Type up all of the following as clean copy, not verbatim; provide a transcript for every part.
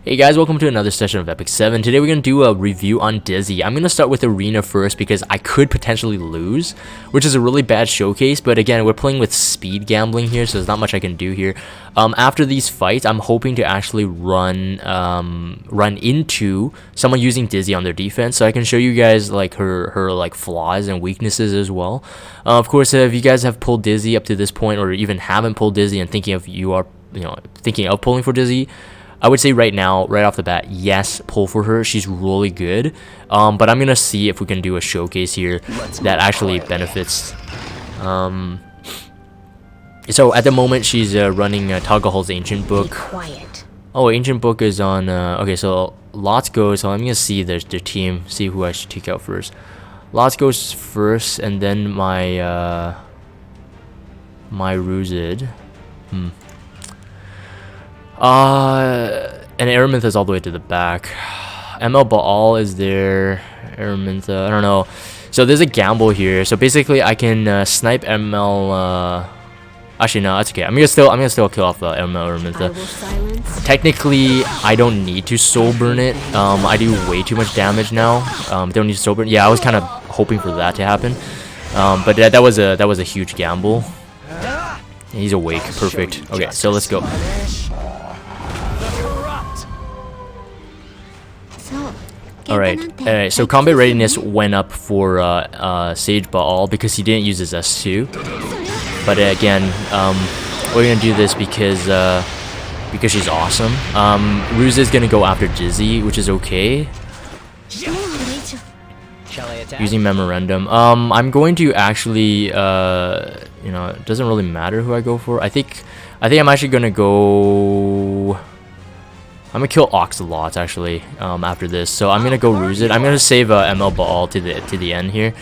Hey guys, welcome to another session of Epic 7. Today we're going to do a review on Dizzy. I'm going to start with Arena first because I could potentially lose, which is a really bad showcase, but again, we're playing with speed gambling here, so there's not much I can do here. After these fights, I'm hoping to actually run into someone using Dizzy on their defense, so I can show you guys like her like flaws and weaknesses as well. Of course, if you guys have pulled Dizzy up to this point, or even haven't pulled Dizzy and thinking of thinking of pulling for Dizzy, I would say right now, right off the bat, yes, pull for her. She's really good. But I'm gonna see if we can do a showcase here that actually benefits. So at the moment, she's running Toggle Ancient Book. Oh, Ancient Book is on. Okay, so Lots goes. So I'm gonna see their team. See who I should take out first. Lots goes first, and then my Ruzid. And Araminth is all the way to the back. ML Baal is there. Araminth, I don't know. So there's a gamble here. So basically, I can snipe ML. Actually, no, that's okay. I'm gonna still kill off ML Araminth. Technically, I don't need to soul burn it. I do way too much damage now. Don't need to soul burn. Yeah, I was kind of hoping for that to happen. But that was a huge gamble. He's awake. Perfect. Okay, so let's go. Alright, so combat readiness went up for Sage Baal because he didn't use his S2. But again, we're gonna do this because she's awesome. Ruz is gonna go after Dizzy, which is okay. Using Memorandum. I'm going to actually, it doesn't really matter who I go for. I think I'm actually gonna go. I'm gonna kill Oxalot actually after this, so I'm gonna go Ruzid. I'm gonna save ML Baal to the end here.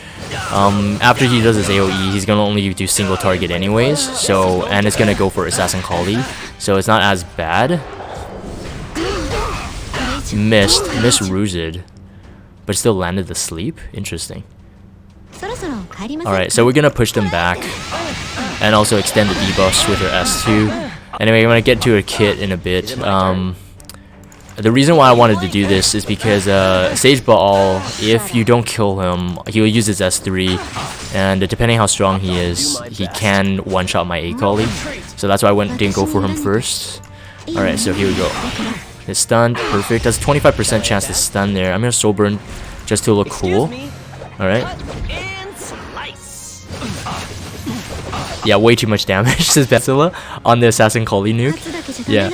After he does his AOE, he's gonna only do single target anyways. So and it's gonna go for Assassin Kali, so it's not as bad. Missed Ruzid, but still landed the sleep. Interesting. All right, so we're gonna push them back and also extend the debuffs with her S2. Anyway, I'm gonna get to her kit in a bit. The reason why I wanted to do this is because Sage Baal, if you don't kill him, he will use his S3, and depending how strong he is, he can one-shot my Akali. So that's why I didn't go for him first. Alright, so here we go. It's stunned, perfect. That's 25% chance to stun there. I'm gonna soul burn just to look cool. Alright. Yeah, way too much damage, says Betsilla, on the Assassin Kali nuke. Yeah.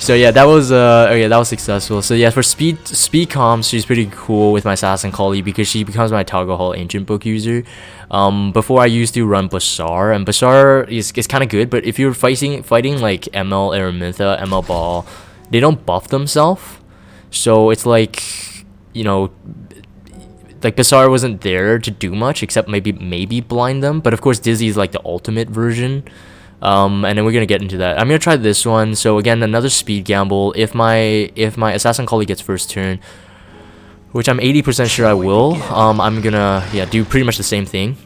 So yeah, that was that was successful. So yeah, for speed comms, she's pretty cool with my Assassin Kali because she becomes my Toggle Ancient Book user. Before I used to run Basar, and Basar is kind of good, but if you're fighting like ML Araminth, ML Baal, they don't buff themselves. So it's like, like Basar wasn't there to do much except maybe blind them. But of course, Dizzy is like the ultimate version. And then we're gonna get into that. I'm gonna try this one. So again, another speed gamble. If my Assassin Kali gets first turn, which I'm 80% sure I will, I'm gonna do pretty much the same thing.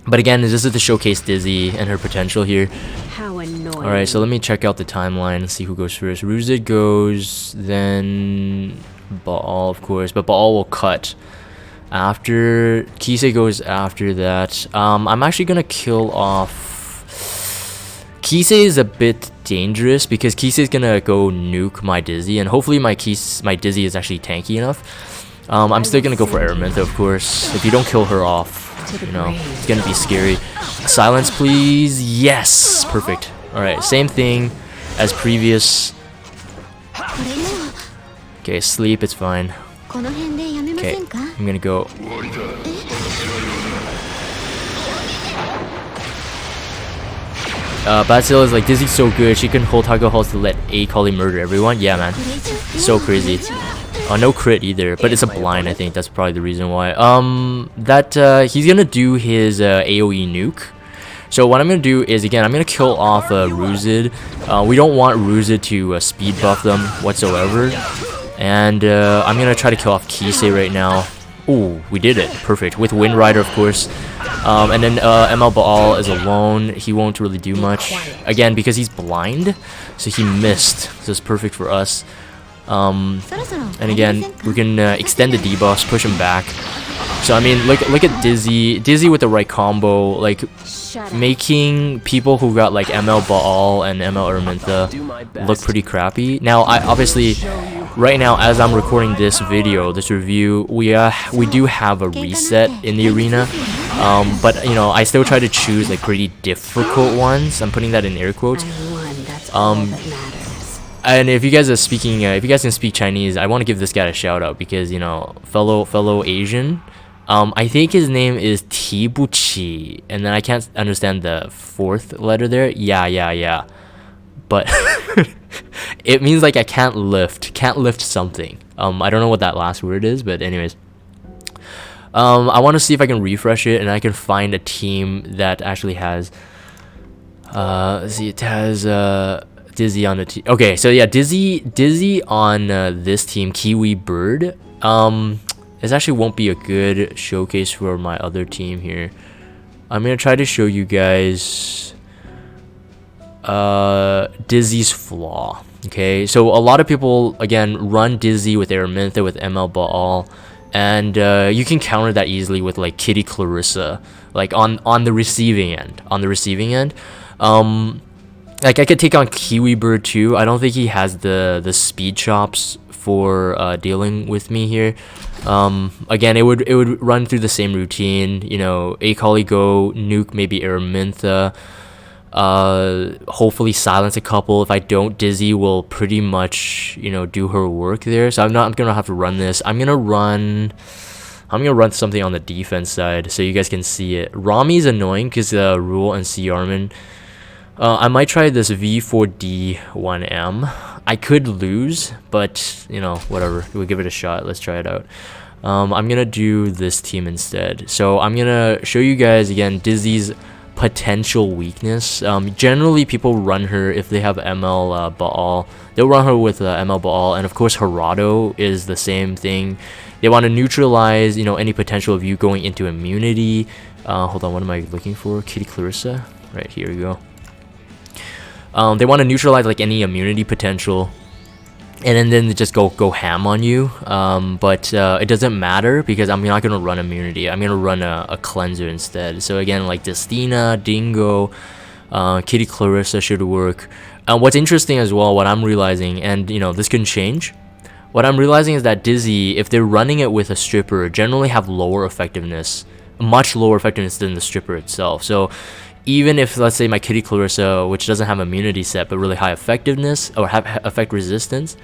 But again, this is to showcase Dizzy and her potential here. How annoying. All right, so let me check out the timeline and see who goes first. Ruzid goes, then Baal, of course, but Baal will cut after. Kisei goes after that. I'm actually gonna kill off. Kisei is a bit dangerous because Kisei is gonna go nuke my Dizzy, and hopefully my Dizzy is actually tanky enough. I'm still gonna go for Araminth, of course. If you don't kill her off, it's gonna be scary. Silence, please. Yes, perfect. All right, same thing as previous. Okay, sleep. It's fine. Okay, I'm gonna go. Basil is like, Dizzy's so good, she can hold Toggle Halls to let Akali murder everyone. Yeah, man. So crazy. No crit either, but it's a blind, I think. That's probably the reason why. He's gonna do his AoE nuke. So what I'm gonna do is, again, I'm gonna kill off Ruzid. We don't want Ruzid to speed buff them whatsoever. And I'm gonna try to kill off Kisei right now. Ooh, we did it. Perfect. With Wind Rider, of course. And then ML Baal is alone. He won't really do much. Again, because he's blind, so he missed. So it's perfect for us. And again, we can extend the debuffs, push him back. So I mean, look at Dizzy with the right combo, like making people who got like ML Baal and ML Araminta look pretty crappy. Now, I obviously right now, as I'm recording this video, this review, we do have a reset in the arena, but you know, I still try to choose like pretty difficult ones. I'm putting that in air quotes. And if you guys are speaking, if you guys can speak Chinese, I want to give this guy a shout out because, you know, fellow Asian. I think his name is Tibuchi, and then I can't understand the fourth letter there. Yeah. But it means like I can't lift something. I don't know what that last word is, but anyways. I want to see if I can refresh it and I can find a team that actually has let's see, it has Dizzy on the team. Okay, so yeah, Dizzy on this team, Kiwi Bird. This actually won't be a good showcase for my other team here. I'm gonna try to show you guys Dizzy's flaw. Okay, so a lot of people again run Dizzy with Araminta with ML Baal, and you can counter that easily with like Kitty Clarissa, like on the receiving end. Like I could take on Kiwi Bird too. I don't think he has the speed chops for dealing with me here. Again, it would run through the same routine, you know, Akali go, nuke maybe Araminta, hopefully silence a couple. If I don't, Dizzy will pretty much, you know, do her work there. So I'm gonna have to run this. I'm gonna run something on the defense side so you guys can see it. Rami's annoying because Rule and C Armin. I might try this V4D1M. I could lose, but you know, whatever. We'll give it a shot. Let's try it out. I'm gonna do this team instead. So I'm gonna show you guys again Dizzy's potential weakness. Generally, people run her if they have ML Baal. They'll run her with ML Baal, and of course, Harado is the same thing. They want to neutralize, you know, any potential of you going into immunity. Hold on, what am I looking for? Kitty Clarissa. Right, here we go. They want to neutralize like any immunity potential, and then they just go ham on you. But it doesn't matter because I'm not gonna run immunity. I'm gonna run a cleanser instead. So again, like Destina, Dingo, Kitty Clarissa should work. What's interesting as well, what I'm realizing, and you know, this can change. What I'm realizing is that Dizzy, if they're running it with a stripper, generally have lower effectiveness, much lower effectiveness than the stripper itself. So even if, let's say, my Kitty Clarissa, which doesn't have immunity set but really high effectiveness or have effect resistance,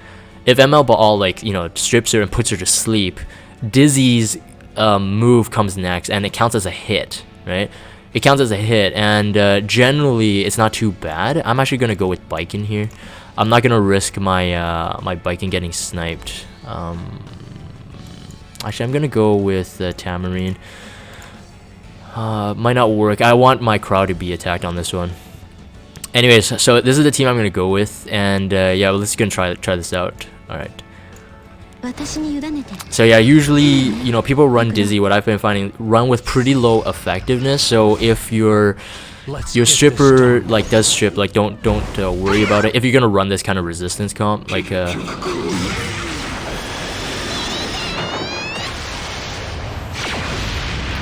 if ML Baal, like, you know, strips her and puts her to sleep, Dizzy's move comes next and it counts as a hit, right? It counts as a hit, and generally it's not too bad. I'm actually gonna go with Biken here. I'm not gonna risk my my Biken getting sniped. Actually, I'm gonna go with Tamarine. Might not work. I want my crowd to be attacked on this one. Anyways, so this is the team I'm gonna go with, and yeah, let's gonna try this out. All right. So yeah, usually, you know, people run Dizzy. What I've been finding, run with pretty low effectiveness. So if your stripper like does strip, like don't worry about it. If you're gonna run this kind of resistance comp, like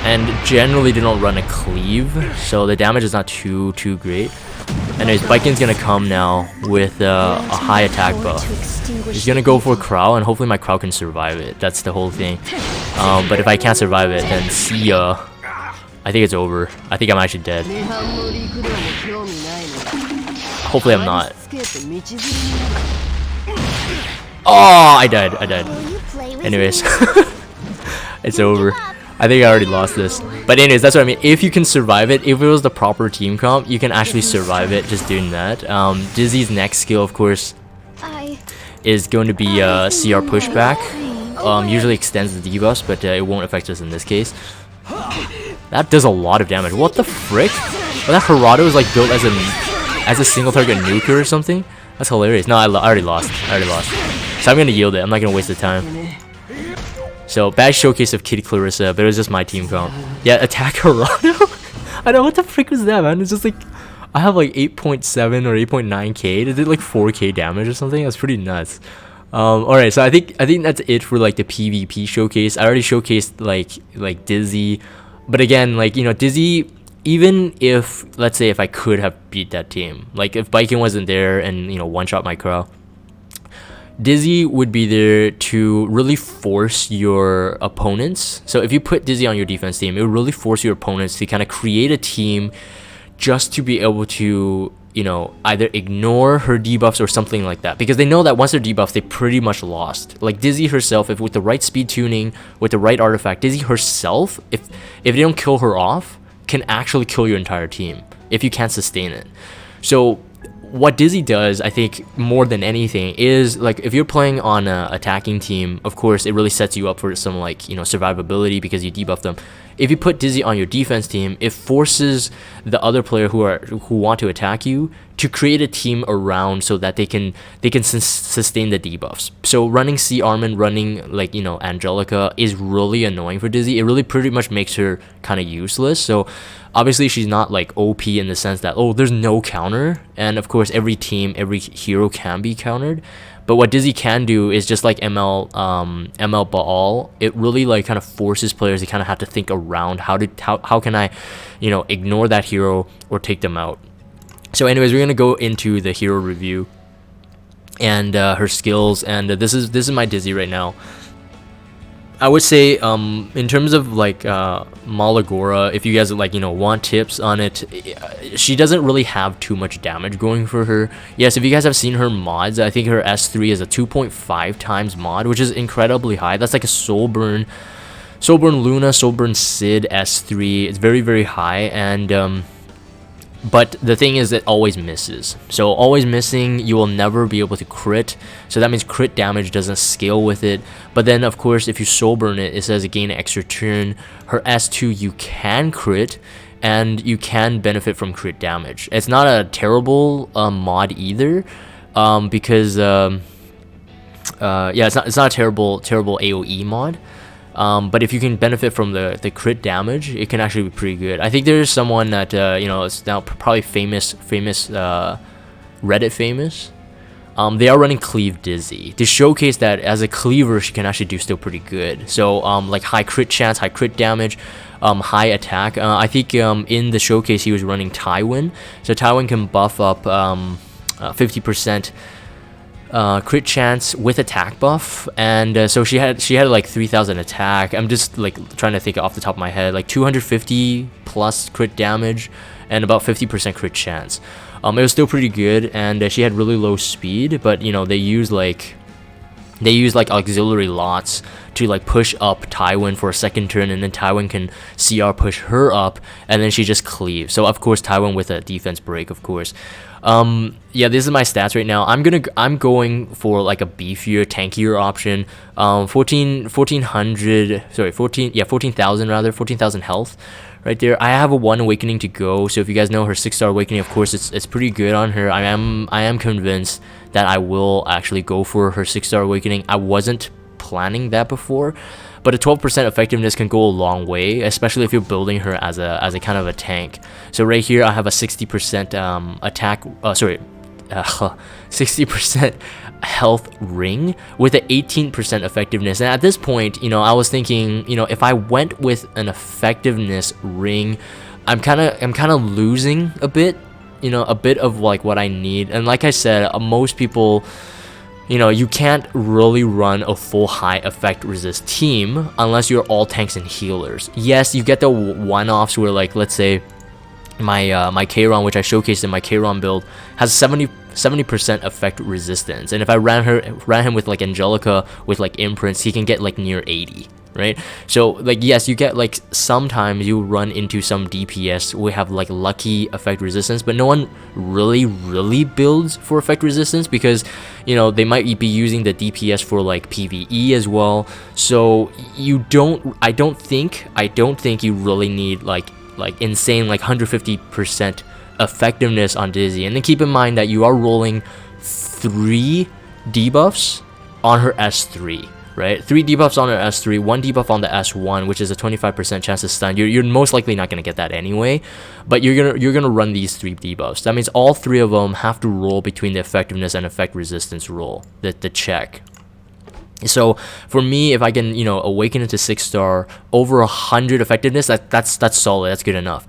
and generally they don't run a cleave, so the damage is not too great. Anyways, Biken's gonna come now with a high attack buff. He's gonna go for Crow, and hopefully my Crow can survive it. That's the whole thing. But if I can't survive it, then see ya. I think it's over. I think I'm actually dead. Hopefully I'm not. Oh, I died. Anyways, it's over. I think I already lost this. But anyways, that's what I mean. If you can survive it, if it was the proper team comp, you can actually survive it just doing that. Dizzy's next skill, of course, is going to be CR pushback. Usually extends the debuffs, but it won't affect us in this case. That does a lot of damage. What the frick? Oh, that Harado is like built as a single target nuker or something? That's hilarious. No, I already lost. So I'm gonna yield it. I'm not gonna waste the time. So, bad showcase of Kitty Clarissa, but it was just my team comp. Yeah, attack Harado? I know, what the frick was that, man? It's just like, I have like 8.7 or 8.9k. It did like 4k damage or something. That's pretty nuts. All right, so I think that's it for like the PvP showcase. I already showcased like Dizzy, but again, like, you know, Dizzy, even if, let's say, if I could have beat that team, like if Biken wasn't there and, you know, one shot my crow, Dizzy would be there to really force your opponents. So if you put Dizzy on your defense team, it would really force your opponents to kind of create a team just to be able to, you know, either ignore her debuffs or something like that, because they know that once they're debuffed, they pretty much lost. Like Dizzy herself, if with the right speed tuning, with the right artifact, Dizzy herself, if they don't kill her off, can actually kill your entire team if you can't sustain it. So what Dizzy does, I think, more than anything, is like if you're playing on a attacking team, of course it really sets you up for some, like, you know, survivability because you debuff them. If you put Dizzy on your defense team, it forces the other player who want to attack you to create a team around so that they can sustain the debuffs. So running C Armin, running, like, you know, Angelica is really annoying for Dizzy. It really pretty much makes her kind of useless. So obviously she's not like OP in the sense that, oh, there's no counter, and of course every team, every hero can be countered. But what Dizzy can do is just like ML Baal, it really like kind of forces players to kind of have to think around how can I, you know, ignore that hero or take them out. So anyways, we're gonna go into the hero review and her skills, and this is my Dizzy right now. I would say in terms of like Malagora, if you guys, like, you know, want tips on it, she doesn't really have too much damage going for her. Yes, if you guys have seen her mods, I think her S3 is a 2.5 times mod, which is incredibly high. That's like a Soulburn Luna, Soulburn Sid S3. It's very, very high, and but the thing is, it always misses. So always missing, you will never be able to crit. So that means crit damage doesn't scale with it. But then, of course, if you soul burn it, it says gain an extra turn. Her S2, you can crit, and you can benefit from crit damage. It's not a terrible mod either, because yeah, it's not a terrible AOE mod. But if you can benefit from the crit damage, it can actually be pretty good. I think there's someone that you know, is now probably famous Reddit famous. They are running Cleave Dizzy to showcase that as a cleaver she can actually do still pretty good. So like high crit chance, high crit damage, high attack. I think in the showcase he was running Tywin. So Tywin can buff up 50% crit chance with attack buff, and so she had like 3000 attack. I'm just like trying to think off the top of my head, like 250 plus crit damage and about 50% crit chance. It was still pretty good, and she had really low speed, but you know, they use like auxiliary lots to like push up Tywin for a second turn, and then Tywin can CR push her up, and then she just cleaves. So of course Tywin with a defense break, of course. Yeah, this is my stats right now. I'm going for like a beefier, tankier option. 14,000 health right there. I have a 1 awakening to go, so if you guys know her 6-star awakening, of course it's pretty good on her. I am convinced that I will actually go for her 6-star awakening. I wasn't planning that before, but a 12% effectiveness can go a long way, especially if you're building her as a kind of a tank. So right here I have a 60% attack, 60% health ring with an 18% effectiveness. And at this point, you know, I was thinking, you know, if I went with an effectiveness ring, I'm kind of losing a bit, you know, a bit of like what I need. And like I said, most people, you know, you can't really run a full high effect resist team unless you're all tanks and healers. Yes, you get the one-offs where, like, let's say my Kayron, which I showcased in my Kayron build, has 70% effect resistance, and if I ran him with like Angelica with like imprints, he can get like near 80, right? So like, yes, you get like sometimes you run into some DPS we have like lucky effect resistance, but no one really builds for effect resistance because, you know, they might be using the DPS for like PvE as well. So I don't think you really need like insane like 150% effectiveness on Dizzy. And then keep in mind that you are rolling 3 debuffs on her S3, right? 3 debuffs on her S3, 1 debuff on the S1, which is a 25% chance to stun. You're most likely not gonna get that anyway, but you're gonna run these 3 debuffs. That means all 3 of them have to roll between the effectiveness and effect resistance roll, the check. So for me, if I can, you know, awaken into 6-star over 100 effectiveness, that's solid. That's good enough.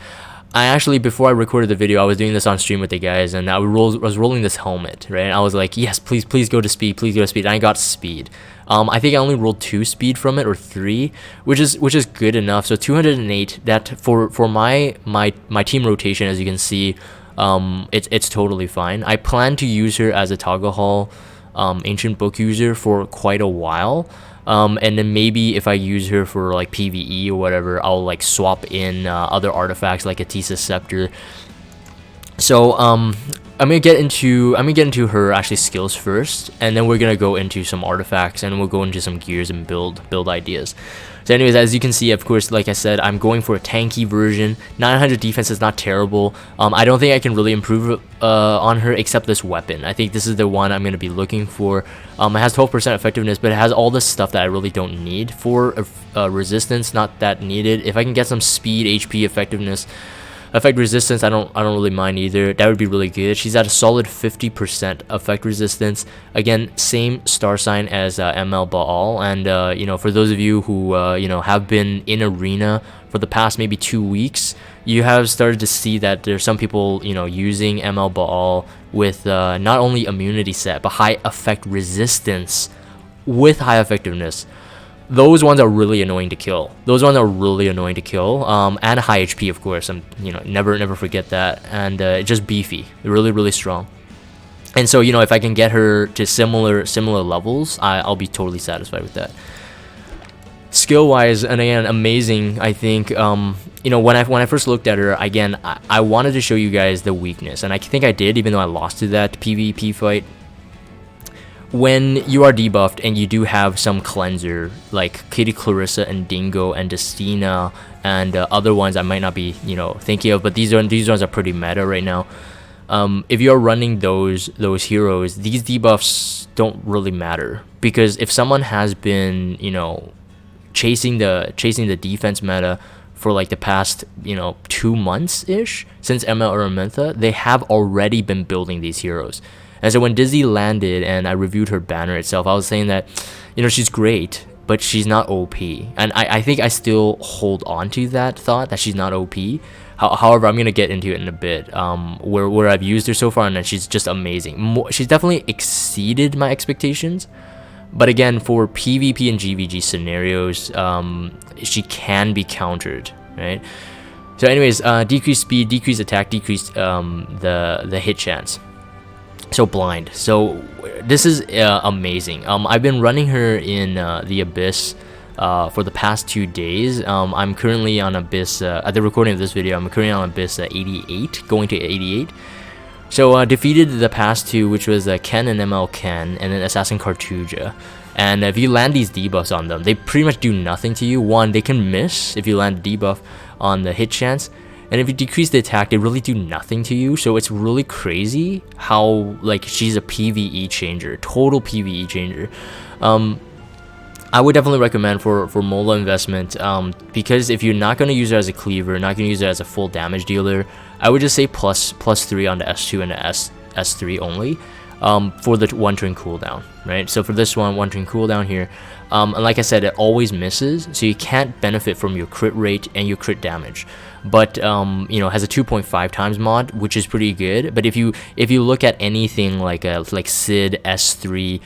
I actually, before I recorded the video, I was doing this on stream with the guys, and I was rolling this helmet, right? And I was like, yes, please go to speed, please go to speed. And I got speed. I think I only rolled 2 speed from it, or 3, which is good enough. So 208. That for my team rotation, as you can see, it's totally fine. I plan to use her as a Toggle Hall ancient book user for quite a while, and then maybe if I use her for like PvE or whatever, I'll like swap in other artifacts like a Tisa Scepter. So I'm gonna get into her actually skills first, and then we're gonna go into some artifacts, and we'll go into some gears and build ideas. So anyways, as you can see, of course, like I said, I'm going for a tanky version. 900 defense is not terrible. I don't think I can really improve on her except this weapon. I think this is the one I'm going to be looking for. It has 12% effectiveness, but it has all this stuff that I really don't need for resistance. Not that needed. If I can get some speed, HP, effectiveness, effect resistance, I don't really mind either. That would be really good. She's at a solid 50% effect resistance. Again, same star sign as ML Baal, and you know, for those of you who you know, have been in Arena for the past maybe 2 weeks, you have started to see that there's some people, you know, using ML Baal with not only immunity set but high effect resistance with high effectiveness. Those ones are really annoying to kill. And high HP, of course. You know, never forget that. And just beefy, really strong. And so, you know, if I can get her to similar levels, I'll be totally satisfied with that. Skill wise, and again, amazing. I think you know, when I first looked at her, again, I wanted to show you guys the weakness, and I think I did, even though I lost to that PvP fight. When you are debuffed and you do have some cleanser like Katie Clarissa and Dingo and Destina and other ones I might not be, you know, thinking of, but these ones are pretty meta right now. If you're running those heroes, these debuffs don't really matter, because if someone has been, you know, chasing the defense meta for like the past, you know, 2 months ish since ML Araminta, they have already been building these heroes. And so when Dizzy landed and I reviewed her banner itself, I was saying that, you know, she's great, but she's not OP. And I think I still hold on to that thought, that she's not OP. However, I'm going to get into it in a bit, where I've used her so far, and she's just amazing. She's definitely exceeded my expectations. But again, for PvP and GVG scenarios, she can be countered, right? So anyways, decreased speed, decreased attack, decreased the hit chance. So blind. So this is amazing. I've been running her in the Abyss for the past 2 days. I'm currently on Abyss, at the recording of this video, I'm currently on Abyss 88, going to 88. So defeated the past 2, which was Ken and ML Ken, and then Assassin Cartuja. And if you land these debuffs on them, they pretty much do nothing to you. One, they can miss if you land a debuff on the hit chance. And if you decrease the attack, they really do nothing to you. So it's really crazy how, like, she's a PvE changer, total PvE changer. I would definitely recommend for Mola investment, because if you're not going to use her as a cleaver, not going to use her as a full damage dealer, I would just say plus 3 on the S2 and the S3 only, for the 1 turn cooldown, right? So for this one turn cooldown here, and like I said, it always misses, so you can't benefit from your crit rate and your crit damage. But you know, has a 2.5 times mod, which is pretty good. But if you look at anything like Sid S3,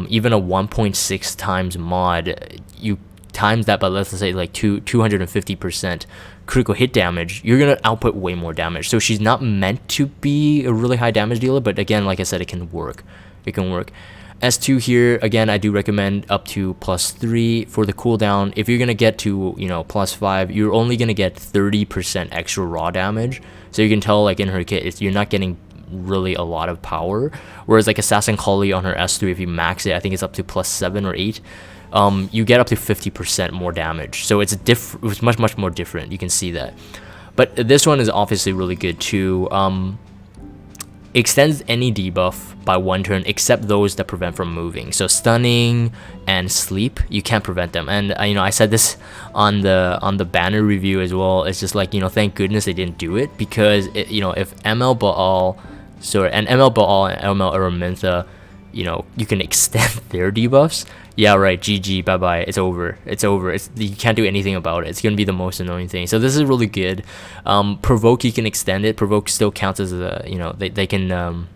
even a 1.6 times mod, you times that by, let's say, like 250% critical hit damage, you're gonna output way more damage. So she's not meant to be a really high damage dealer, but again, like I said, it can work. S2 here, again, I do recommend up to plus 3 for the cooldown. If you're gonna get to, you know, plus 5, you're only gonna get 30% extra raw damage. So you can tell, like, in her kit, you're not getting really a lot of power. Whereas like Assassin Kali on her S3, if you max it, I think it's up to plus 7 or 8. You get up to 50% more damage. So it's much more different. You can see that. But this one is obviously really good too. Extends any debuff by 1 turn except those that prevent from moving. So stunning and sleep, you can't prevent them. And you know, I said this on the banner review as well. It's just like, you know, thank goodness they didn't do it, because you know, if ML Baal and ML Araminta, you know, you can extend their debuffs, yeah, right, GG, bye-bye, it's over, you can't do anything about it. It's gonna be the most annoying thing. So this is really good. Provoke, you can extend it. Provoke still counts as a, you know, they can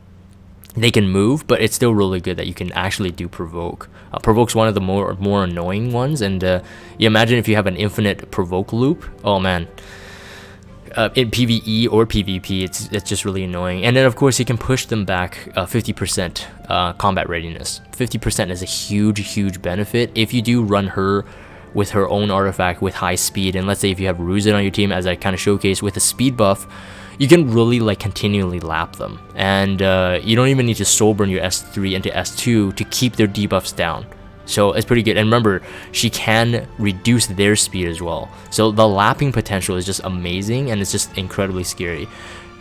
move, but it's still really good that you can actually do provoke. Provoke's one of the more annoying ones, and you imagine if you have an infinite provoke loop, oh man. In PvE or PvP, it's just really annoying. And then of course you can push them back 50% combat readiness. 50% is a huge benefit if you do run her with her own artifact with high speed. And let's say if you have Ruzin on your team, as I kind of showcased, with a speed buff, you can really like continually lap them, and you don't even need to soul burn your S3 into S2 to keep their debuffs down. So it's pretty good. And remember, she can reduce their speed as well. So the lapping potential is just amazing, and it's just incredibly scary.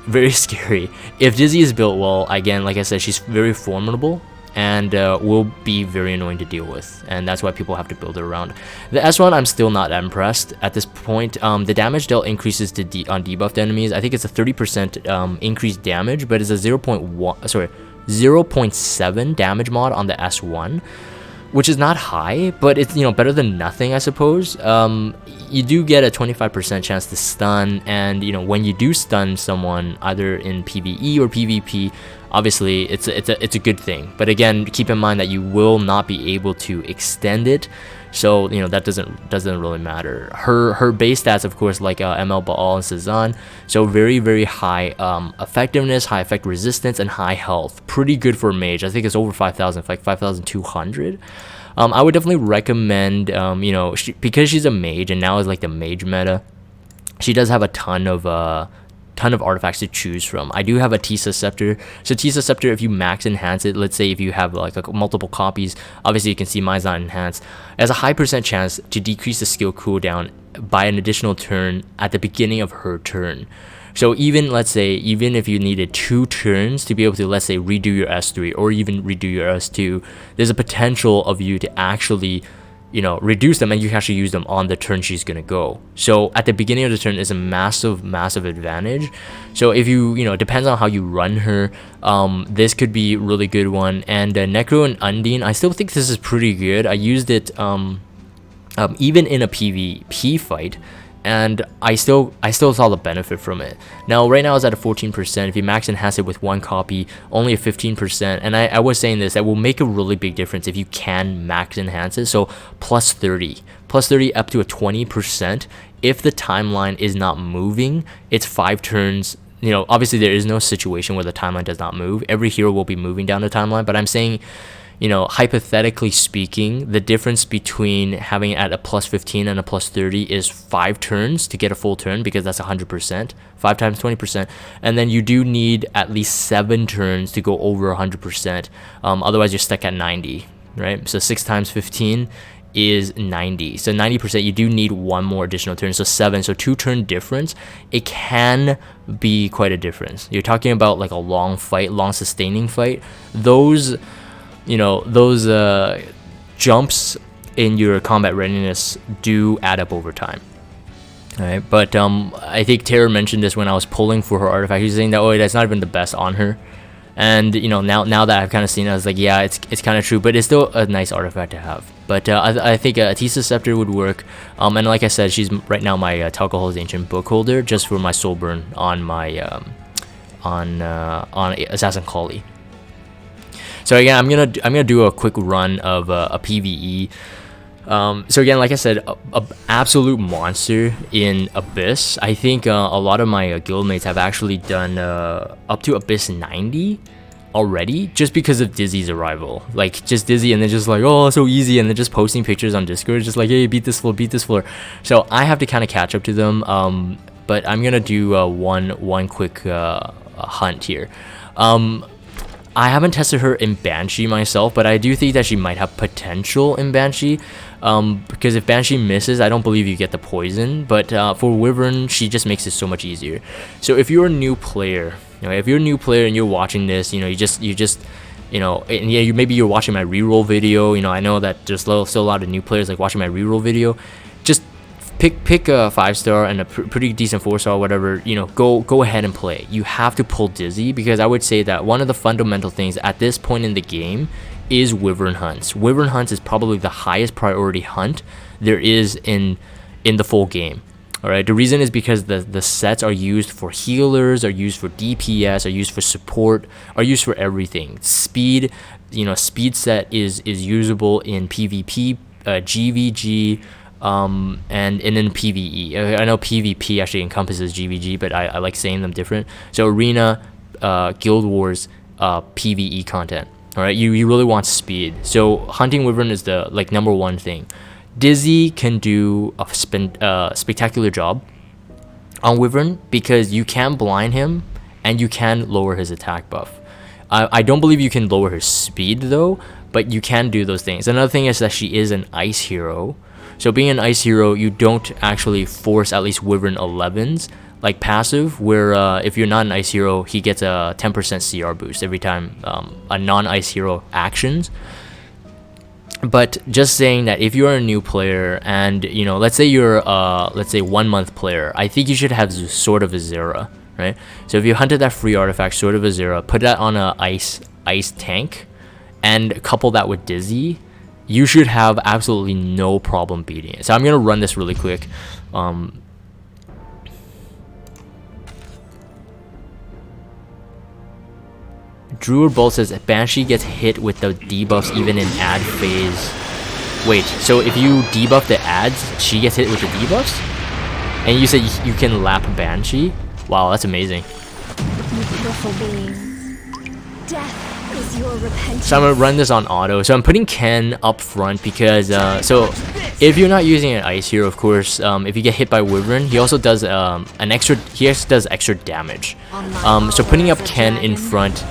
Very scary. If Dizzy is built well, again, like I said, she's very formidable and will be very annoying to deal with. And that's why people have to build her around. The S1, I'm still not impressed at this point. The damage dealt increases to on debuffed enemies. I think it's a 30% increased damage, but it's a 0.7 damage mod on the S1. Which is not high, but it's, you know, better than nothing, I suppose. You do get a 25% chance to stun, and you know, when you do stun someone either in PvE or PvP, obviously it's a good thing. But again, keep in mind that you will not be able to extend it, so you know that doesn't really matter. Her base stats, of course, like ML Baal and Cezanne, so very high effectiveness, high effect resistance, and high health. Pretty good for a mage. I think it's over 5,000, like 5,200. I would definitely recommend, you know, because she's a mage and now is like the mage meta, she does have a ton of artifacts to choose from. I do have a Tisa Scepter. So Tisa Scepter, if you max enhance it, let's say if you have like multiple copies, obviously you can see mine's not enhanced, it has a high percent chance to decrease the skill cooldown by an additional turn at the beginning of her turn. So even, let's say, even if you needed 2 turns to be able to, let's say, redo your S3 or even redo your S2, there's a potential of you to actually, you know, reduce them, and you can actually use them on the turn she's gonna go. So at the beginning of the turn is a massive advantage. So if you know, it depends on how you run her, this could be a really good one. And Necro and Undine, I still think this is pretty good. I used it even in a PvP fight, and I still saw the benefit from it. Now right now it's at a 14%. If you max enhance it with 1 copy, only a 15%. And I was saying this, that will make a really big difference if you can max enhance it. So plus 30 up to a 20%. If the timeline is not moving, it's 5 turns. You know, obviously there is no situation where the timeline does not move. Every hero will be moving down the timeline, but I'm saying, you know, hypothetically speaking, the difference between having it at a plus 15 and a plus 30 is 5 turns to get a full turn, because that's 100%, 5 times 20%, and then you do need at least 7 turns to go over 100%. Otherwise you're stuck at 90, right? So 6 times 15 is 90. So 90%, you do need 1 more additional turn, so 7. So 2 turn difference, it can be quite a difference. You're talking about like a long fight, long sustaining fight. Those, you know, those jumps in your combat readiness do add up over time. Alright, but I think Tara mentioned this when I was pulling for her artifact. He's saying that, oh, that's not even the best on her. And you know, now that I've kind of seen it, I was like, yeah, it's kind of true, but it's still a nice artifact to have. But I think a Tisa Scepter would work. And like I said, she's right now my Talcohol's Ancient Book holder, just for my soul burn on my on Assassin Collie. So again, I'm gonna do a quick run of a PvE. So again, like I said, a absolute monster in Abyss. I think a lot of my guildmates have actually done up to Abyss 90 already, just because of Dizzy's arrival. Like, just Dizzy, and then just like, oh, so easy, and then just posting pictures on Discord, just like, hey, beat this floor. So I have to kind of catch up to them. But I'm gonna do one quick hunt here. I haven't tested her in Banshee myself, but I do think that she might have potential in Banshee, because if Banshee misses, I don't believe you get the poison, but for Wyvern, she just makes it so much easier. So if you're a new player, you know, if you're a new player and you're watching this, you know, you just you know, and yeah, maybe you're watching my reroll video. You know, I know that there's still a lot of new players like watching my reroll video. Just pick a 5-star and a pretty decent 4-star, whatever, you know, go ahead and play. You have to pull Dizzy, because I would say that one of the fundamental things at this point in the game is Wyvern hunts. Wyvern hunts is probably the highest priority hunt there is in the full game. All right, the reason is because the sets are used for healers, are used for DPS, are used for support, are used for everything. Speed, you know, speed set is usable in PvP, GVG, and in PvE. I know PvP actually encompasses GVG, but I like saying them different. So Arena, Guild Wars, PvE content. All right, you really want speed. So hunting Wyvern is the like #1 thing. Dizzy can do a spectacular job on Wyvern because you can blind him and you can lower his attack buff. I don't believe you can lower her speed though, but you can do those things. Another thing is that she is an ice hero. So being an ice hero, you don't actually force at least Wyvern 11s like passive, where if you're not an ice hero, he gets a 10% CR boost every time a non-ice hero actions. But just saying that if you're a new player and, you know, let's say you're let's say 1 month player, I think you should have Sword of Azera, right? So if you hunted that free artifact, Sword of Azera, put that on a ice tank and couple that with Dizzy, you should have absolutely no problem beating it. So I'm gonna run this really quick. Druid Bolt says Banshee gets hit with the debuffs even in ad phase. Wait, so if you debuff the ads, she gets hit with the debuffs? And you said you can lap Banshee? Wow, that's amazing. You pitiful beings. Death is your repentance. So I'm gonna run this on auto. So I'm putting Ken up front because so if you're not using an ice hero, of course, if you get hit by Wyvern, he also does does extra damage. So putting up Ken in front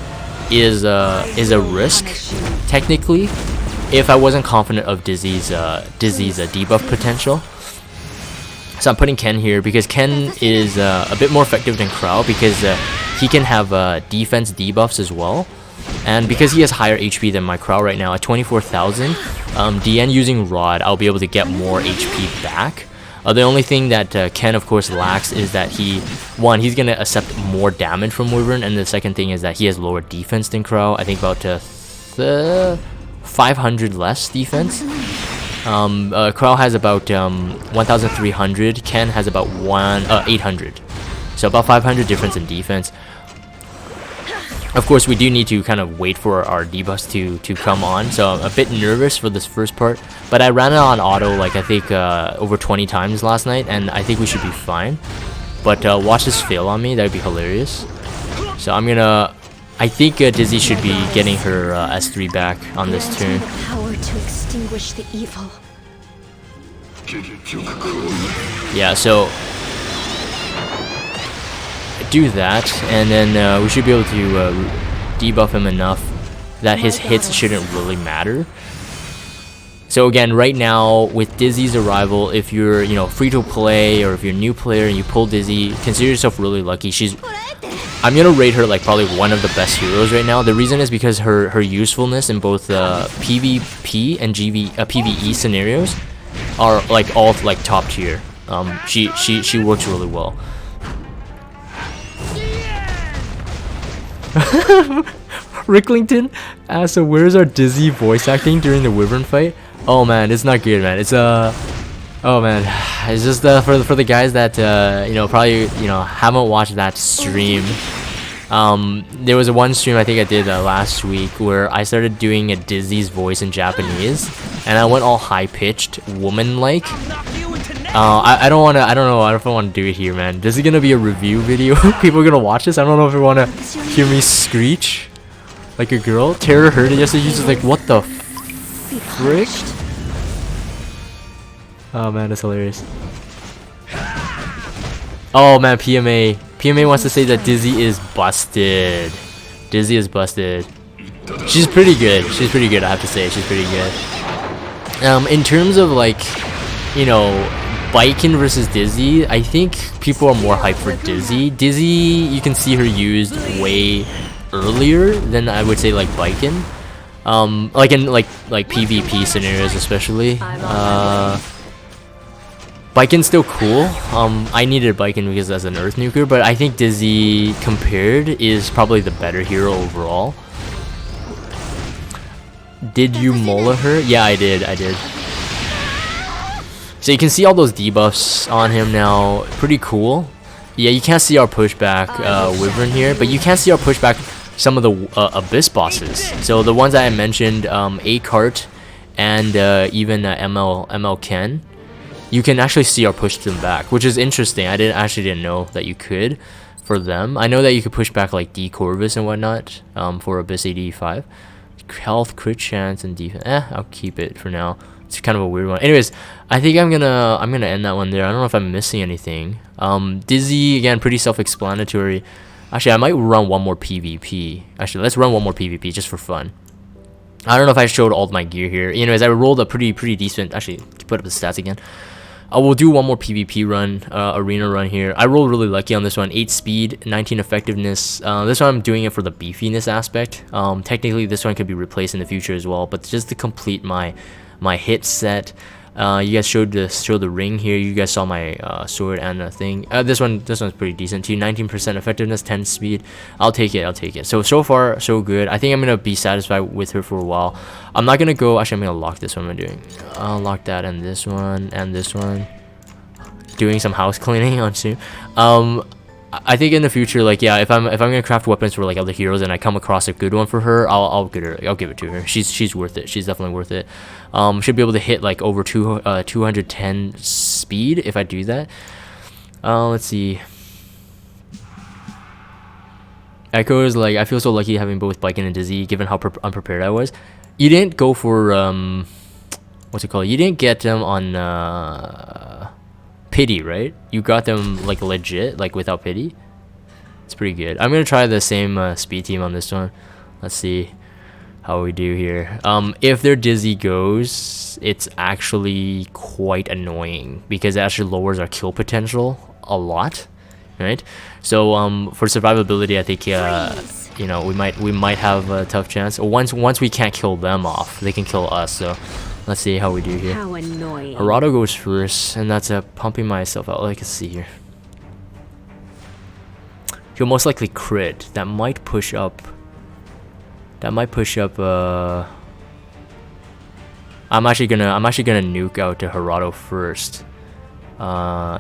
is a risk technically if I wasn't confident of Dizzy's debuff potential. So I'm putting Ken here because Ken is a bit more effective than Crow because he can have defense debuffs as well, and because he has higher HP than my Crow right now at 24,000, DN using Rod, I'll be able to get more HP back. The only thing that Ken of course lacks is that he's gonna accept more damage from Wyvern, and the second thing is that he has lower defense than Crow. I think about 500 less defense. Crow has about 1,300. Ken has about 800. So about 500 difference in defense. Of course, we do need to kind of wait for our debuffs to come on, so I'm a bit nervous for this first part, but I ran it on auto like I think over 20 times last night, and I think we should be fine. But watch this fail on me, that would be hilarious. So I think Dizzy should be getting her S3 back on this turn. The power to extinguish the evil. Yeah, so do that, and then we should be able to debuff him enough that his hits shouldn't really matter. So again, right now with Dizzy's arrival, if you're free to play or if you're a new player and you pull Dizzy, consider yourself really lucky. I'm gonna rate her like probably one of the best heroes right now. The reason is because her usefulness in both PvP and PvE scenarios are like all like top tier. She works really well. Ricklington asks, so where's our Dizzy voice acting during the Wyvern fight? Oh man, it's not good, man. It's oh man, it's just for the guys that probably haven't watched that stream. There was one stream I think I did last week where I started doing a Dizzy's voice in Japanese, and I went all high pitched, woman like. I don't know if I want to do it here, man. This is gonna be a review video. People are gonna watch this. I don't know if they want to hear me screech like a girl. Terror heard it yesterday. She's just like, what the frick? Oh man, that's hilarious. Oh man, PMA wants to say that Dizzy is busted. Dizzy is busted. She's pretty good. I have to say, she's pretty good. In terms of like, Baiken versus Dizzy, I think people are more hyped for Dizzy. Dizzy, you can see her used way earlier than I would say like Baiken. Like in like PvP scenarios especially. Baikon's still cool. I needed Baikon because that's an Earth Nuker, but I think Dizzy compared is probably the better hero overall. Did you mola her? Yeah, I did. So you can see all those debuffs on him now. Pretty cool. Yeah, you can't see our pushback Wyvern here, but you can see our pushback some of the Abyss bosses. So the ones that I mentioned, A-Cart and even ML Ken. You can actually see our push them back, which is interesting. I didn't know that you could for them. I know that you could push back like D Corvus and whatnot for Abyss 85. Health, crit chance, and defense. I'll keep it for now. It's kind of a weird one. Anyways, I think I'm gonna end that one there. I don't know if I'm missing anything. Dizzy again, pretty self-explanatory. Actually, I might run one more PvP. Actually, let's run one more PvP just for fun. I don't know if I showed all my gear here. Anyways, I rolled a pretty decent. Actually, put up the stats again. I will do one more PvP run, arena run here. I rolled really lucky on this one. 8 speed, 19 effectiveness. This one I'm doing it for the beefiness aspect. Technically, this one could be replaced in the future as well, but just to complete my hit set. You guys showed the ring here. You guys saw my sword and the thing. This one's pretty decent too. 19% effectiveness, 10 speed. I'll take it. So far so good. I think I'm gonna be satisfied with her for a while. I'm not gonna go. Actually, I'm gonna lock this one. I'm doing. I'll lock that and this one and this one. Doing some house cleaning on soon. I think in the future, like, yeah, if I'm gonna craft weapons for like other heroes and I come across a good one for her, I'll give it to her. She's worth it. She's definitely worth it. Should be able to hit like over 210 speed if I do that. Let's see. Echo is like, I feel so lucky having both Baikon and Dizzy, given how unprepared I was. You didn't go for what's it called? You didn't get them on pity, right? You got them like legit, like without pity. It's pretty good. I'm gonna try the same speed team on this one. Let's see how we do here. If their Dizzy goes, it's actually quite annoying because it actually lowers our kill potential a lot, right? So for survivability, I think you know, we might have a tough chance. Once we can't kill them off, they can kill us. So let's see how we do here. How annoying. Harado goes first, and that's pumping myself out. Let's see here. He'll most likely crit. That might push up. I'm actually gonna nuke out to Harado first.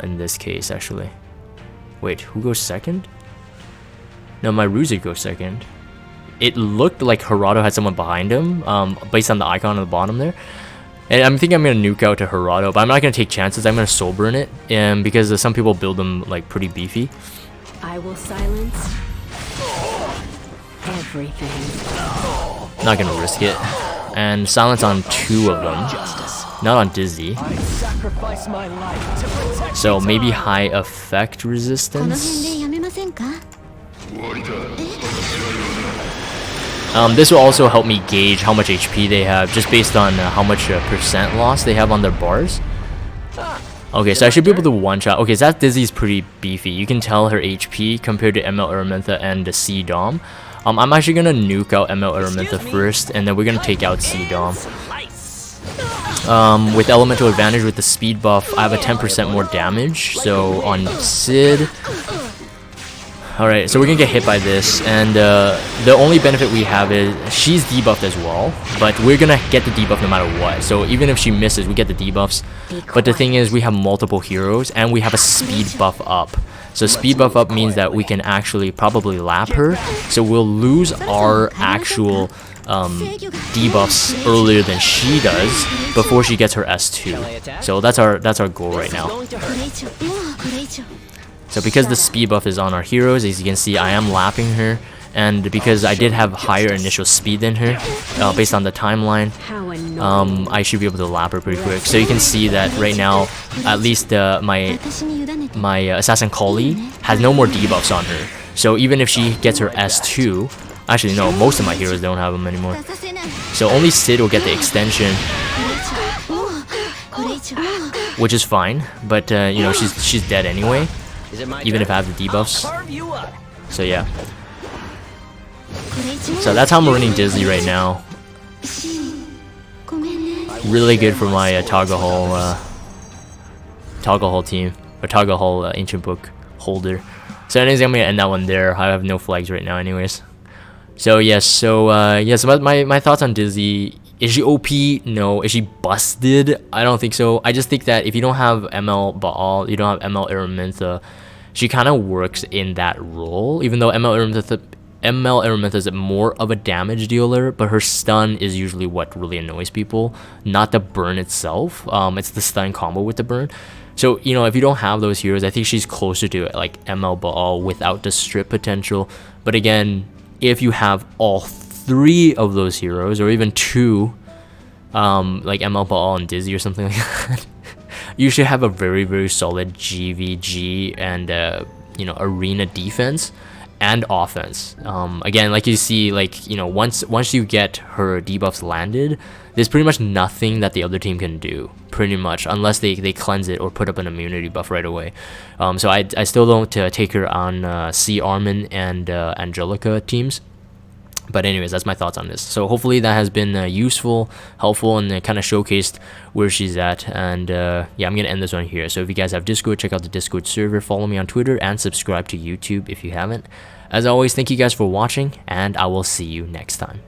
In this case, actually. Wait, who goes second? No, my Ruzi goes second. It looked like Harado had someone behind him, based on the icon on the bottom there. And I'm thinking I'm gonna nuke out to Harado, but I'm not gonna take chances. I'm gonna soul burn it, because some people build them like pretty beefy. I will silence everything. Not gonna risk it. And silence on 2 of them, not on Dizzy. So maybe high effect resistance. This will also help me gauge how much HP they have, just based on how much percent loss they have on their bars. Okay, so I should be able to one-shot. Okay, so that Dizzy's pretty beefy. You can tell her HP compared to ML Araminta and the C Dom. I'm actually gonna nuke out ML Araminta first, and then we're gonna take out C Dom. With elemental advantage with the speed buff, I have a 10% more damage. So on Sid. Alright, so we're gonna get hit by this, and the only benefit we have is she's debuffed as well, but we're gonna get the debuff no matter what. So even if she misses, we get the debuffs. But the thing is, we have multiple heroes, and we have a speed buff up. So speed buff up means that we can actually probably lap her, so we'll lose our actual debuffs earlier than she does before she gets her S2. So that's our goal right now. So because the speed buff is on our heroes, as you can see, I am lapping her, and because I did have higher initial speed than her, based on the timeline, I should be able to lap her pretty quick. So you can see that right now, at least my Assassin Kali has no more debuffs on her. So even if she gets her S2, actually no, most of my heroes don't have them anymore. So only Sid will get the extension, which is fine, but you know, she's dead anyway. Even if I have the debuffs. So yeah. So that's how I'm running Dizzy right now. Really good for my Targa Hall Toggle Hall team, or Toggle Hall Ancient Book holder. So anyways, I'm gonna end that one there. I have no flags right now anyways. So yes, my thoughts on Dizzy. Is she OP? No. Is she busted? I don't think so. I just think that if you don't have ML Baal, you don't have ML Araminta, she kind of works in that role, even though ML Araminta is more of a damage dealer, but her stun is usually what really annoys people, not the burn itself. It's the stun combo with the burn. So, you know, if you don't have those heroes, I think she's closer to like ML Baal without the strip potential. But again, if you have all 3 of those heroes, or even 2, like ML Baal and Dizzy or something like that, you should have a very, very solid GVG and you know, arena defense and offense. Again, like you see, like, you know, once you get her debuffs landed, there's pretty much nothing that the other team can do, pretty much, unless they cleanse it or put up an immunity buff right away. So I still don't take her on C Armin and Angelica teams. But anyways, that's my thoughts on this. So hopefully that has been useful, helpful, and kind of showcased where she's at. And yeah, I'm going to end this one here. So if you guys have Discord, check out the Discord server, follow me on Twitter, and subscribe to YouTube if you haven't. As always, thank you guys for watching, and I will see you next time.